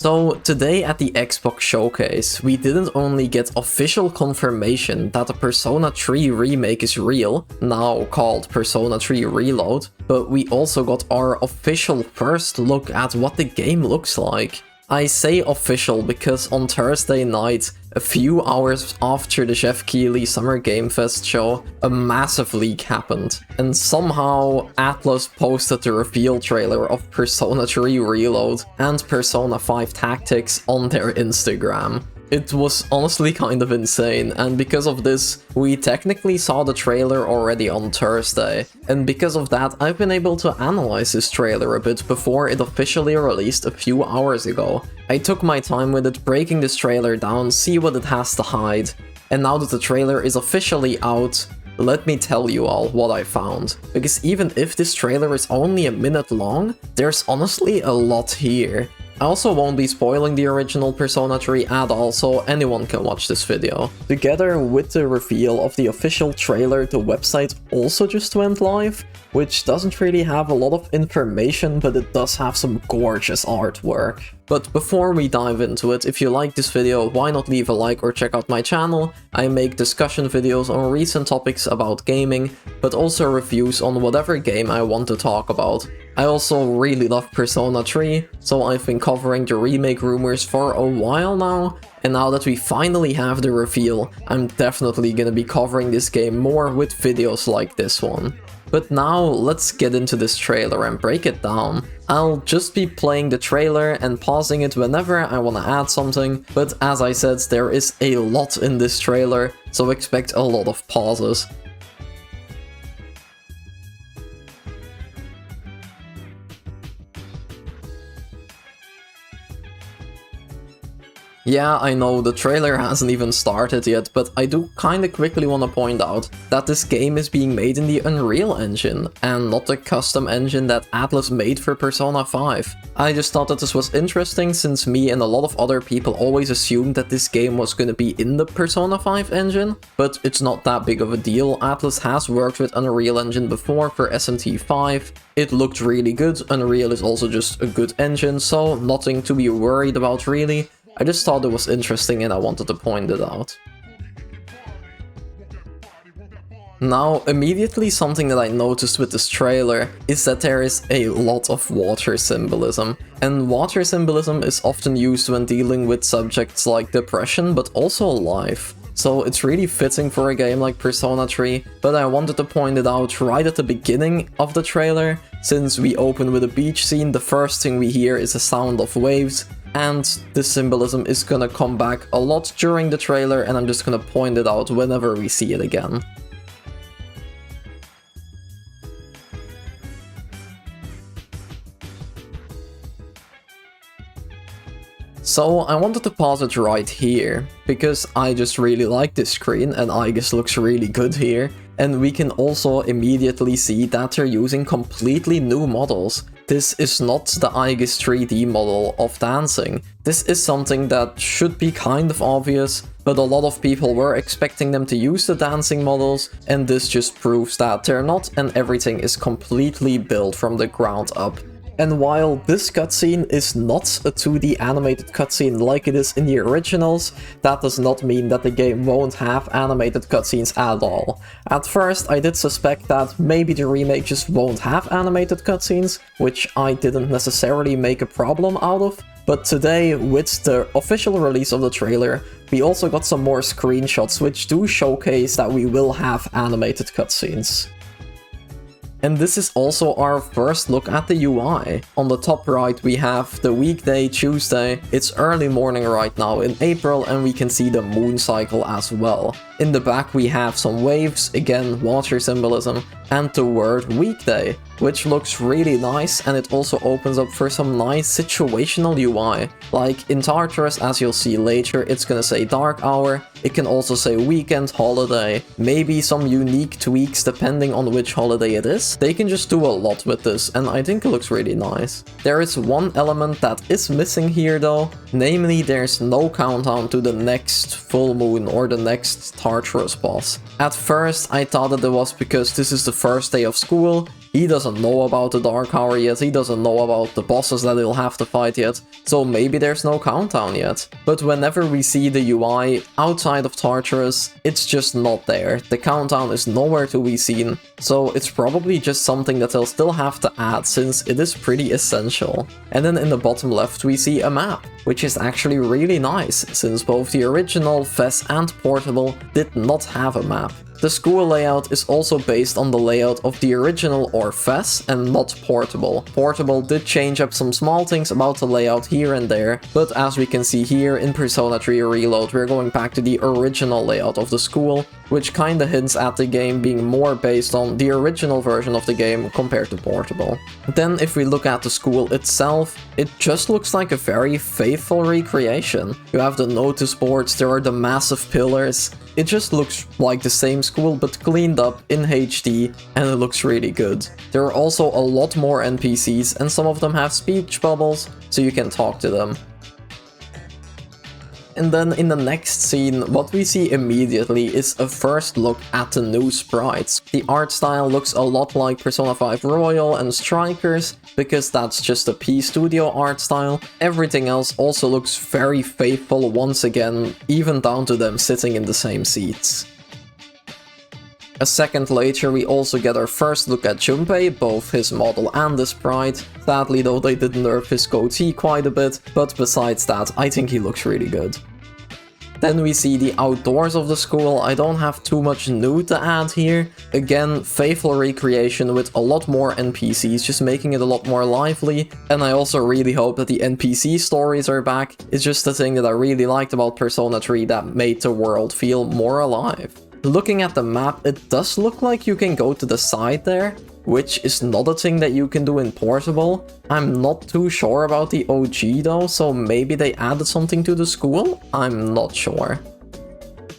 So today at the Xbox Showcase, we didn't only get official confirmation that the Persona 3 remake is real, now called Persona 3 Reload, but we also got our official first look at what the game looks like. I say official because on Thursday night, a few hours after the Jeff Keighley Summer Game Fest show, a massive leak happened. And somehow Atlus posted the reveal trailer of Persona 3 Reload and Persona 5 Tactics on their Instagram. It was honestly kind of insane, and because of this, we technically saw the trailer already on Thursday. And because of that, I've been able to analyze this trailer a bit before it officially released a few hours ago. I took my time with it, breaking this trailer down, see what it has to hide. And now that the trailer is officially out, let me tell you all what I found. Because even if this trailer is only a minute long, there's honestly a lot here. I also won't be spoiling the original Persona 3 at all, so anyone can watch this video. Together with the reveal of the official trailer, the website also just went live, which doesn't really have a lot of information, but it does have some gorgeous artwork. But before we dive into it, if you like this video, why not leave a like or check out my channel? I make discussion videos on recent topics about gaming, but also reviews on whatever game I want to talk about. I also really love Persona 3, so I've been covering the remake rumors for a while now, and now that we finally have the reveal, I'm definitely gonna be covering this game more with videos like this one. But now let's get into this trailer and break it down. I'll just be playing the trailer and pausing it whenever I want to add something, but as I said, there is a lot in this trailer, so expect a lot of pauses. Yeah, I know, the trailer hasn't even started yet, but I do kinda quickly wanna point out that this game is being made in the Unreal Engine, and not the custom engine that Atlus made for Persona 5. I just thought that this was interesting, since me and a lot of other people always assumed that this game was gonna be in the Persona 5 engine, but it's not that big of a deal. Atlus has worked with Unreal Engine before for SMT5. It looked really good. Unreal is also just a good engine, so nothing to be worried about really. I just thought it was interesting and I wanted to point it out. Now, immediately something that I noticed with this trailer is that there is a lot of water symbolism. And water symbolism is often used when dealing with subjects like depression, but also life. So it's really fitting for a game like Persona 3, but I wanted to point it out right at the beginning of the trailer. Since we open with a beach scene, the first thing we hear is the sound of waves. And this symbolism is gonna come back a lot during the trailer, and I'm just gonna point it out whenever we see it again. So I wanted to pause it right here, because I just really like this screen and Aegis looks really good here. And we can also immediately see that they're using completely new models. This is not the Aegis 3D model of dancing. This is something that should be kind of obvious, but a lot of people were expecting them to use the dancing models, and this just proves that they're not, and everything is completely built from the ground up. And while this cutscene is not a 2D animated cutscene like it is in the originals, that does not mean that the game won't have animated cutscenes at all. At first I did suspect that maybe the remake just won't have animated cutscenes, which I didn't necessarily make a problem out of, but today, with the official release of the trailer, we also got some more screenshots which do showcase that we will have animated cutscenes. And this is also our first look at the UI. On the top right we have the weekday, Tuesday. It's early morning right now in April, and we can see the moon cycle as well. In the back we have some waves, again water symbolism, and the word weekday, which looks really nice, and it also opens up for some nice situational UI. Like in Tartarus, as you'll see later, it's gonna say dark hour. It can also say weekend, holiday, maybe some unique tweaks depending on which holiday it is. They can just do a lot with this, and I think it looks really nice. There is one element that is missing here though, namely there's no countdown to the next full moon or the next Tartarus boss. At first I thought that it was because this is the first day of school, He doesn't know about the Dark Hour yet, he doesn't know about the bosses that he'll have to fight yet, so maybe there's no countdown yet. But whenever we see the UI outside of Tartarus, it's just not there. The countdown is nowhere to be seen, so it's probably just something that they'll still have to add since it is pretty essential. And then in the bottom left we see a map, which is actually really nice, since both the original FES and Portable did not have a map. The school layout is also based on the layout of the original or FES and not Portable. Portable did change up some small things about the layout here and there, but as we can see here in Persona 3 Reload, we're going back to the original layout of the school, which kinda hints at the game being more based on the original version of the game compared to Portable. Then if we look at the school itself, it just looks like a very faithful recreation. You have the notice boards, there are the massive pillars. It just looks like the same school but cleaned up in HD, and it looks really good. There are also a lot more NPCs and some of them have speech bubbles, so you can talk to them. And then in the next scene, what we see immediately is a first look at the new sprites. The art style looks a lot like Persona 5 Royal and Strikers, because that's just a P-Studio art style. Everything else also looks very faithful once again, even down to them sitting in the same seats. A second later we also get our first look at Junpei, both his model and the sprite. Sadly though they did nerf his goatee quite a bit, but besides that I think he looks really good. Then we see the outdoors of the school. I don't have too much new to add here. Again, faithful recreation with a lot more NPCs, just making it a lot more lively. And I also really hope that the NPC stories are back. It's just the thing that I really liked about Persona 3 that made the world feel more alive. Looking at the map, it does look like you can go to the side there, which is not a thing that you can do in Portable. I'm not too sure about the OG though, so maybe they added something to the school? I'm not sure.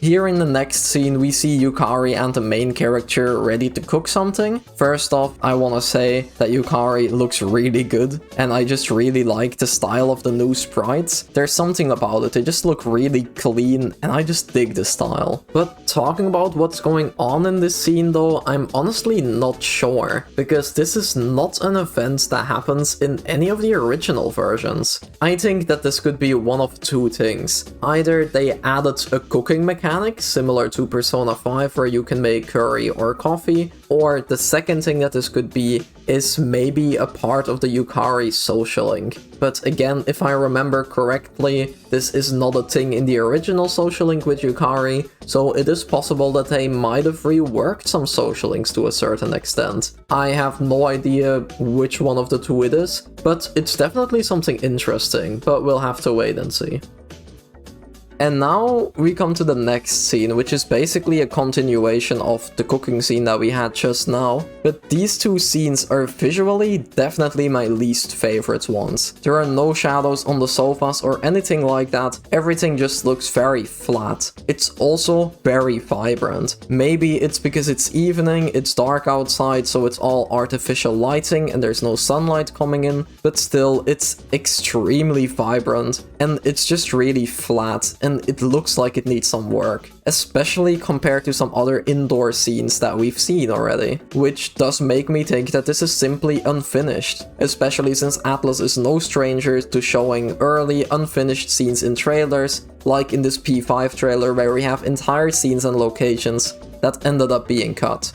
Here in the next scene we see Yukari and the main character ready to cook something. First off, I wanna say that Yukari looks really good, and I just really like the style of the new sprites. There's something about it, they just look really clean, and I just dig the style. But talking about what's going on in this scene though, I'm honestly not sure, because this is not an event that happens in any of the original versions. I think that this could be one of two things. Either they added a cooking mechanic similar to Persona 5 where you can make curry or coffee, or the second thing that this could be is maybe a part of the Yukari social link. But again, if I remember correctly, this is not a thing in the original social link with Yukari, so it is possible that they might have reworked some social links to a certain extent. I have no idea which one of the two it is, but it's definitely something interesting, but we'll have to wait and see. And now we come to the next scene, which is basically a continuation of the cooking scene that we had just now. But these two scenes are visually definitely my least favorite ones. There are no shadows on the sofas or anything like that. Everything just looks very flat. It's also very vibrant. Maybe it's because it's evening, it's dark outside, so it's all artificial lighting and there's no sunlight coming in. But still, it's extremely vibrant and it's just really flat. And it looks like it needs some work, especially compared to some other indoor scenes that we've seen already, which does make me think that this is simply unfinished, especially since Atlus is no stranger to showing early unfinished scenes in trailers, like in this P5 trailer where we have entire scenes and locations that ended up being cut.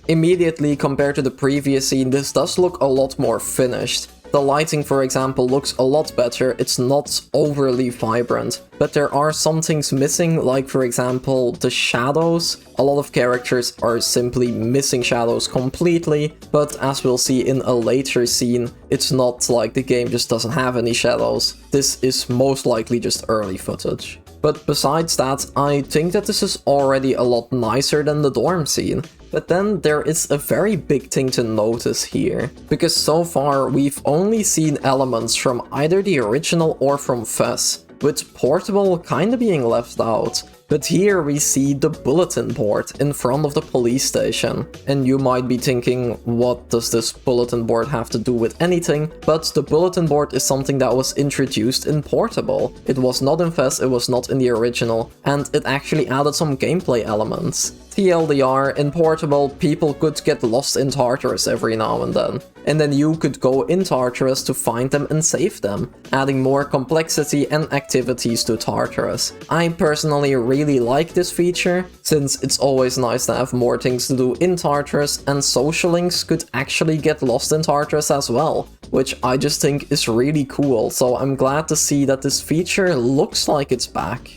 Immediately compared to the previous scene, this does look a lot more finished. The lighting, for example, looks a lot better, it's not overly vibrant, but there are some things missing, like for example the shadows. A lot of characters are simply missing shadows completely, but as we'll see in a later scene, it's not like the game just doesn't have any shadows. This is most likely just early footage. But besides that, I think that this is already a lot nicer than the dorm scene. But then there is a very big thing to notice here, because so far we've only seen elements from either the original or from FES, with Portable kinda being left out. But here we see the bulletin board in front of the police station. And you might be thinking, what does this bulletin board have to do with anything? But the bulletin board is something that was introduced in Portable. It was not in FES, it was not in the original, and it actually added some gameplay elements. TLDR, in Portable, people could get lost in Tartarus every now and then you could go in Tartarus to find them and save them, adding more complexity and activities to Tartarus. I personally really like this feature, since it's always nice to have more things to do in Tartarus, and socialings could actually get lost in Tartarus as well, which I just think is really cool, so I'm glad to see that this feature looks like it's back.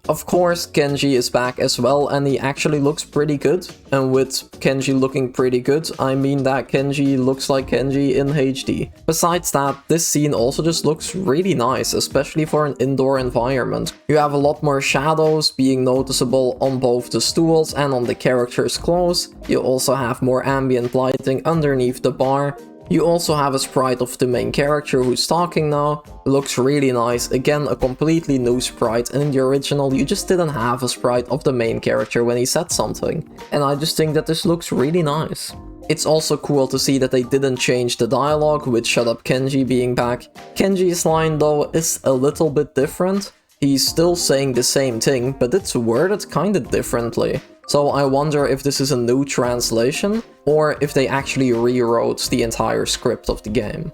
Of course, Kenji is back as well, and he actually looks pretty good. And with Kenji looking pretty good, I mean that Kenji looks like Kenji in HD. Besides that, this scene also just looks really nice, especially for an indoor environment. You have a lot more shadows being noticeable on both the stools and on the characters' clothes. You also have more ambient lighting underneath the bar. You also have a sprite of the main character who's talking now. Looks really nice, again a completely new sprite, and in the original you just didn't have a sprite of the main character when he said something. And I just think that this looks really nice. It's also cool to see that they didn't change the dialogue with Shut Up Kenji being back. Kenji's line though is a little bit different. He's still saying the same thing, but it's worded kinda differently. So I wonder if this is a new translation, or if they actually rewrote the entire script of the game.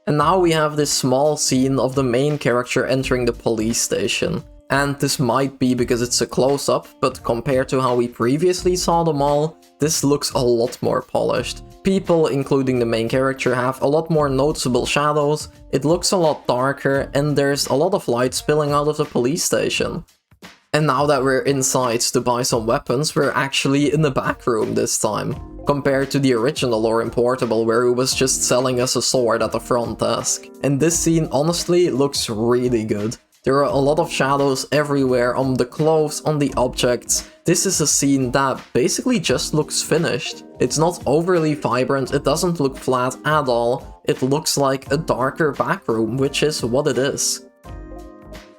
And now we have this small scene of the main character entering the police station. And this might be because it's a close-up, but compared to how we previously saw them all, this looks a lot more polished. People, including the main character, have a lot more noticeable shadows, it looks a lot darker, and there's a lot of light spilling out of the police station. And now that we're inside to buy some weapons, we're actually in the back room this time, compared to the original or in Portable where he was just selling us a sword at the front desk. And this scene honestly looks really good. There are a lot of shadows everywhere on the clothes, on the objects. This is a scene that basically just looks finished. It's not overly vibrant, it doesn't look flat at all. It looks like a darker back room, which is what it is.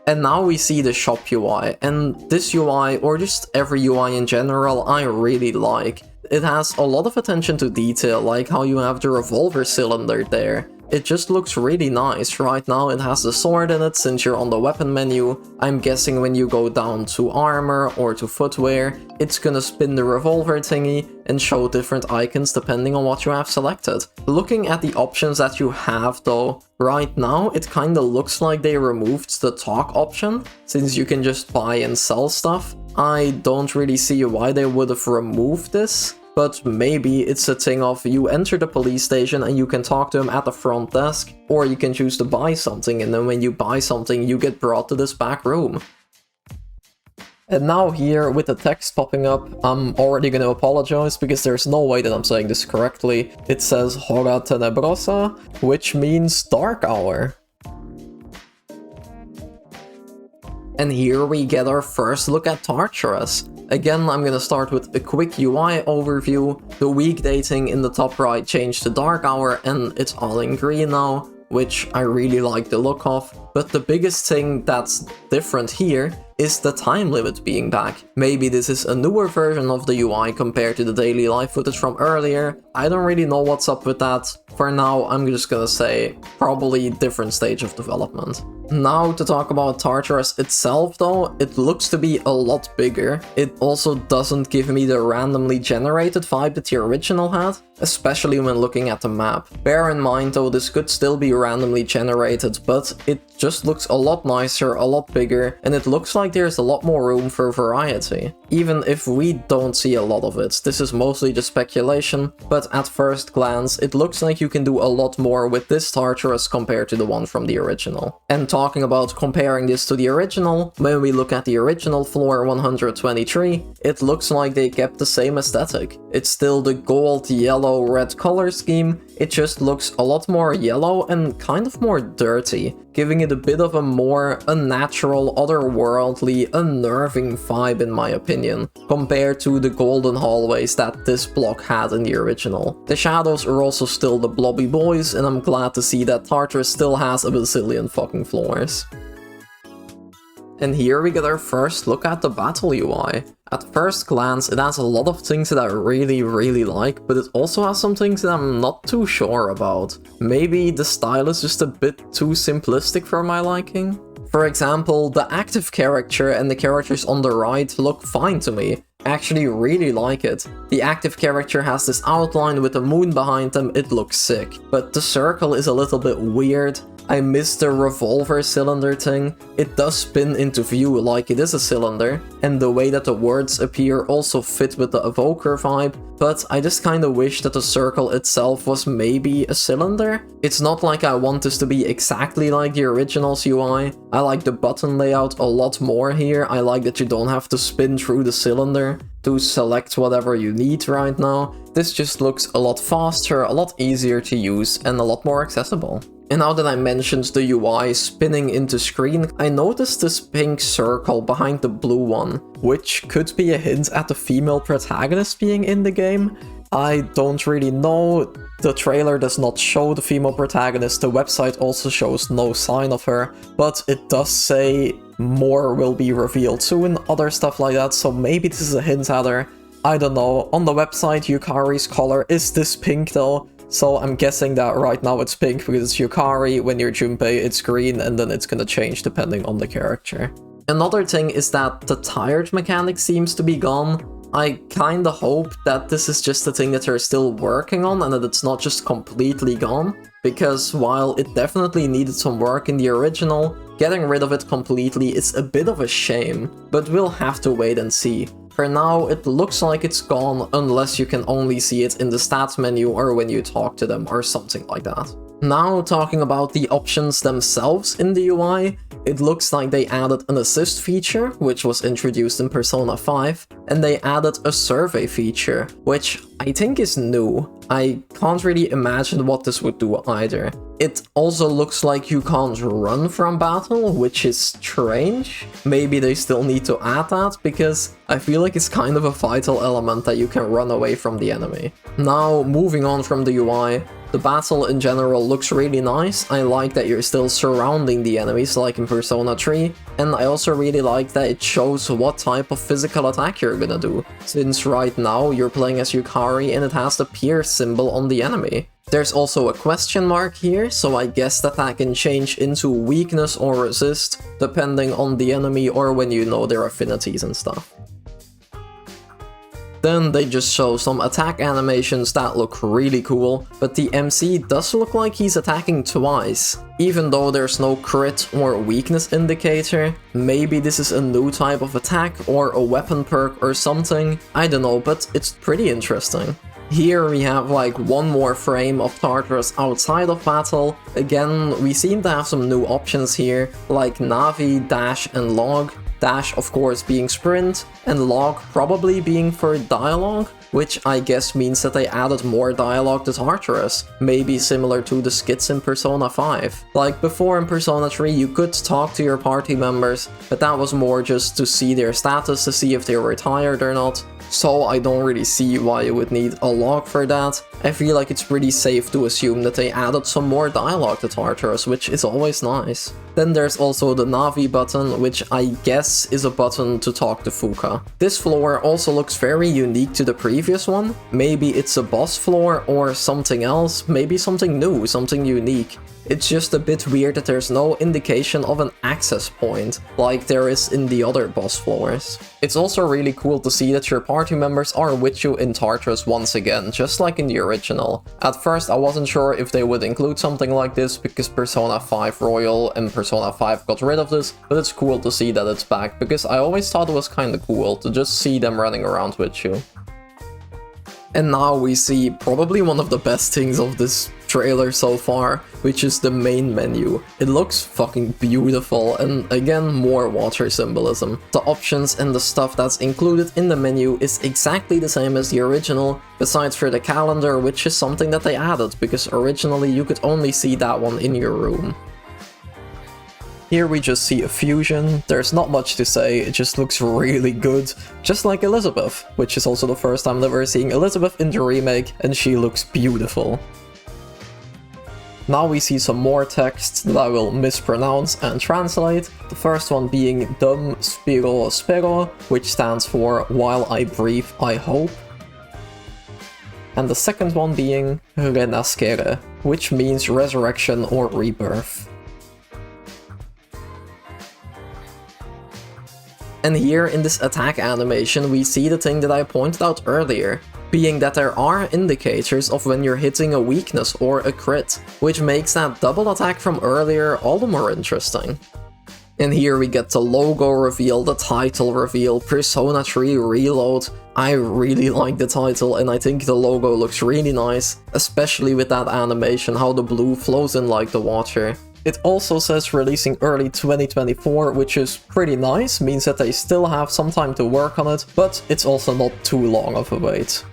And now we see the shop UI, and this UI, or just every UI in general, I really like. It has a lot of attention to detail, like how you have the revolver cylinder there. It just looks really nice. Right now it has the sword in it since you're on the weapon menu. I'm guessing when you go down to armor or to footwear, it's gonna spin the revolver thingy and show different icons depending on what you have selected. Looking at the options that you have though, right now it kinda looks like they removed the talk option, since you can just buy and sell stuff. I don't really see why they would have removed this. But maybe it's a thing of you enter the police station and you can talk to them at the front desk, or you can choose to buy something, and then when you buy something you get brought to this back room. And now here, with the text popping up, I'm already gonna apologize because there's no way that I'm saying this correctly. It says Hora Tenebrosa, which means dark hour. And here we get our first look at Tartarus. Again, I'm gonna start with a quick UI overview. The week dating in the top right changed to dark hour and it's all in green now, which I really like the look of. But the biggest thing that's different here is the time limit being back. Maybe this is a newer version of the UI compared to the daily life footage from earlier. I don't really know what's up with that. For now, I'm just gonna say probably different stage of development. Now to talk about Tartarus itself though, it looks to be a lot bigger. It also doesn't give me the randomly generated vibe that the original had, especially when looking at the map. Bear in mind though, this could still be randomly generated, but it just looks a lot nicer, a lot bigger, and it looks like there's a lot more room for variety. Even if we don't see a lot of it, this is mostly just speculation, but at first glance, it looks like you can do a lot more with this Tartarus compared to the one from the original. And talking about comparing this to the original, when we look at the original floor 123, it looks like they kept the same aesthetic. It's still the gold, yellow, red color scheme, it just looks a lot more yellow and kind of more dirty, giving it a bit of a more unnatural, otherworldly, unnerving vibe in my opinion, compared to the golden hallways that this block had in the original. The shadows are also still the blobby boys, and I'm glad to see that Tartarus still has a bazillion fucking floors. And here we get our first look at the battle UI. At first glance, it has a lot of things that I really like, but it also has some things that I'm not too sure about. Maybe the style is just a bit too simplistic for my liking. For example, the active character and the characters on the right look fine to me. I actually really like it. The active character has this outline with the moon behind them, it looks sick. But the circle is a little bit weird. I miss the revolver cylinder thing. It does spin into view like it is a cylinder, and the way that the words appear also fit with the evoker vibe, but I just kinda wish that the circle itself was maybe a cylinder. It's not like I want this to be exactly like the original's UI. I like the button layout a lot more here. I like that you don't have to spin through the cylinder to select whatever you need right now. This just looks a lot faster, a lot easier to use, and a lot more accessible. And now that I mentioned the UI spinning into screen, I noticed this pink circle behind the blue one, which could be a hint at the female protagonist being in the game. I don't really know. The trailer does not show the female protagonist, the website also shows no sign of her, but it does say more will be revealed soon, other stuff like that, so maybe this is a hint at her. I don't know. On the website, Yukari's color is this pink though. So I'm guessing that right now it's pink because it's Yukari, when you're Junpei it's green, and then it's gonna change depending on the character. Another thing is that the tired mechanic seems to be gone. I kinda hope that this is just a thing that they're still working on and that it's not just completely gone, because while it definitely needed some work in the original, getting rid of it completely is a bit of a shame, but we'll have to wait and see. For now, it looks like it's gone unless you can only see it in the stats menu or when you talk to them or something like that. Now, talking about the options themselves in the UI, it looks like they added an assist feature, which was introduced in Persona 5, and they added a survey feature, which I think is new. I can't really imagine what this would do either. It also looks like you can't run from battle, which is strange. Maybe they still need to add that, because I feel like it's kind of a vital element that you can run away from the enemy. Now, moving on from the UI, the battle in general looks really nice. I like that you're still surrounding the enemies like in Persona 3, and I also really like that it shows what type of physical attack you're gonna do, since right now you're playing as Yukari and it has the pierce symbol on the enemy. There's also a question mark here, so I guess that can change into weakness or resist, depending on the enemy or when you know their affinities and stuff. Then they just show some attack animations that look really cool, but the MC does look like he's attacking twice. Even though there's no crit or weakness indicator, maybe this is a new type of attack or a weapon perk or something, I don't know, but it's pretty interesting. Here we have like one more frame of Tartarus outside of battle. Again, we seem to have some new options here, like Navi, Dash and Log. Dash of course being sprint, and log probably being for dialogue, which I guess means that they added more dialogue to Tartarus, maybe similar to the skits in Persona 5. Like before in Persona 3 you could talk to your party members, but that was more just to see their status, to see if they were tired or not. So I don't really see why you would need a log for that. I feel like it's pretty safe to assume that they added some more dialogue to Tartarus, which is always nice. Then there's also the Navi button, which I guess is a button to talk to Fuka. This floor also looks very unique to the previous one. Maybe it's a boss floor or something else, maybe something new, something unique. It's just a bit weird that there's no indication of an access point, like there is in the other boss floors. It's also really cool to see that your party members are with you in Tartarus once again, just like in the original. At first I wasn't sure if they would include something like this, because Persona 5 Royal and Persona 5 got rid of this, but it's cool to see that it's back, because I always thought it was kinda cool to just see them running around with you. And now we see probably one of the best things of this trailer so far, which is the main menu. It looks fucking beautiful, and again, more water symbolism. The options and the stuff that's included in the menu is exactly the same as the original, besides for the calendar, which is something that they added, because originally you could only see that one in your room. Here we just see a fusion. There's not much to say, it just looks really good. Just like Elizabeth, which is also the first time that we're seeing Elizabeth in the remake, and she looks beautiful. Now we see some more text that I will mispronounce and translate. The first one being Dum Spiro Spero, which stands for While I Breathe, I Hope. And the second one being Renascere, which means resurrection or rebirth. And here in this attack animation we see the thing that I pointed out earlier, being that there are indicators of when you're hitting a weakness or a crit, which makes that double attack from earlier all the more interesting. And here we get the logo reveal, the title reveal, Persona 3 Reload. I really like the title and I think the logo looks really nice, especially with that animation, how the blue flows in like the water. It also says releasing early 2024, which is pretty nice, means that they still have some time to work on it, but it's also not too long of a wait.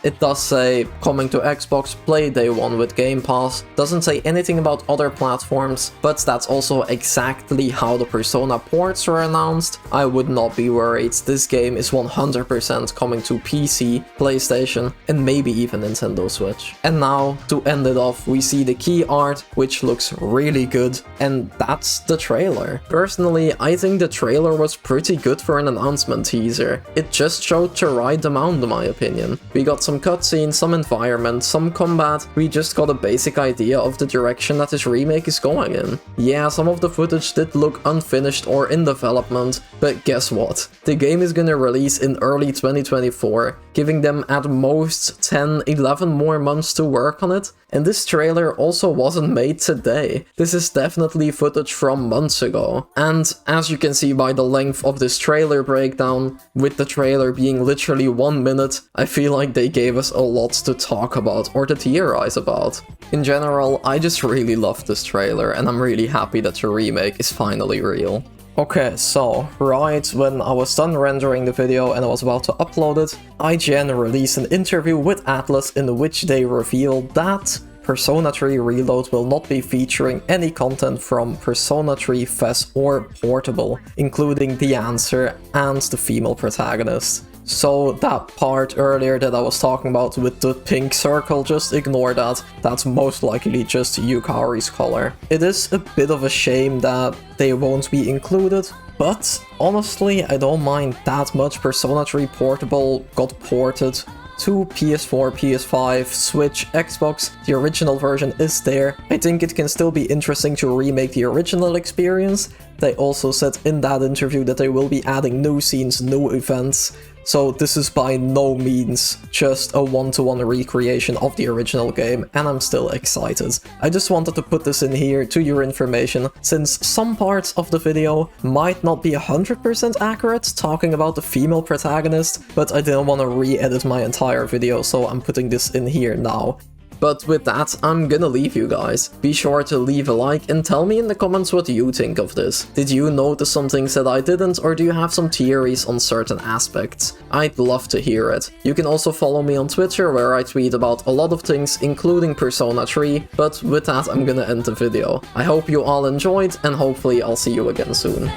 It does say coming to Xbox, play day one with Game Pass, doesn't say anything about other platforms, but that's also exactly how the Persona ports were announced. I would not be worried, this game is 100% coming to PC, PlayStation, and maybe even Nintendo Switch. And now, to end it off, we see the key art, which looks really good, and that's the trailer. Personally, I think the trailer was pretty good for an announcement teaser. It just showed the right amount in my opinion. We got some cutscenes, some environment, some combat. We just got a basic idea of the direction that this remake is going in. Yeah, some of the footage did look unfinished or in development, but guess what? The game is gonna release in early 2024, giving them at most 10-11 more months to work on it. And this trailer also wasn't made today. This is definitely footage from months ago. And as you can see by the length of this trailer breakdown, with the trailer being literally 1 minute, I feel like they gave us a lot to talk about or to theorize about. In general, I just really love this trailer and I'm really happy that the remake is finally real. Okay, so right when I was done rendering the video and I was about to upload it, IGN released an interview with Atlas in which they revealed that Persona 3 Reload will not be featuring any content from Persona 3 FES or Portable, including the answer and the female protagonist. So that part earlier that I was talking about with the pink circle, just ignore that. That's most likely just Yukari's color. It is a bit of a shame that they won't be included, but honestly I don't mind that much. Persona 3 Portable got ported to PS4, PS5, Switch, Xbox. The original version is there. I think it can still be interesting to remake the original experience. They also said in that interview that they will be adding new scenes, new events. So this is by no means just a one-to-one recreation of the original game, and I'm still excited. I just wanted to put this in here to your information, since some parts of the video might not be 100% accurate talking about the female protagonist, but I didn't want to re-edit my entire video, so I'm putting this in here now. But with that, I'm gonna leave you guys. Be sure to leave a like and tell me in the comments what you think of this. Did you notice some things that I didn't, or do you have some theories on certain aspects? I'd love to hear it. You can also follow me on Twitter, where I tweet about a lot of things, including Persona 3, but with that I'm gonna end the video. I hope you all enjoyed, and hopefully I'll see you again soon.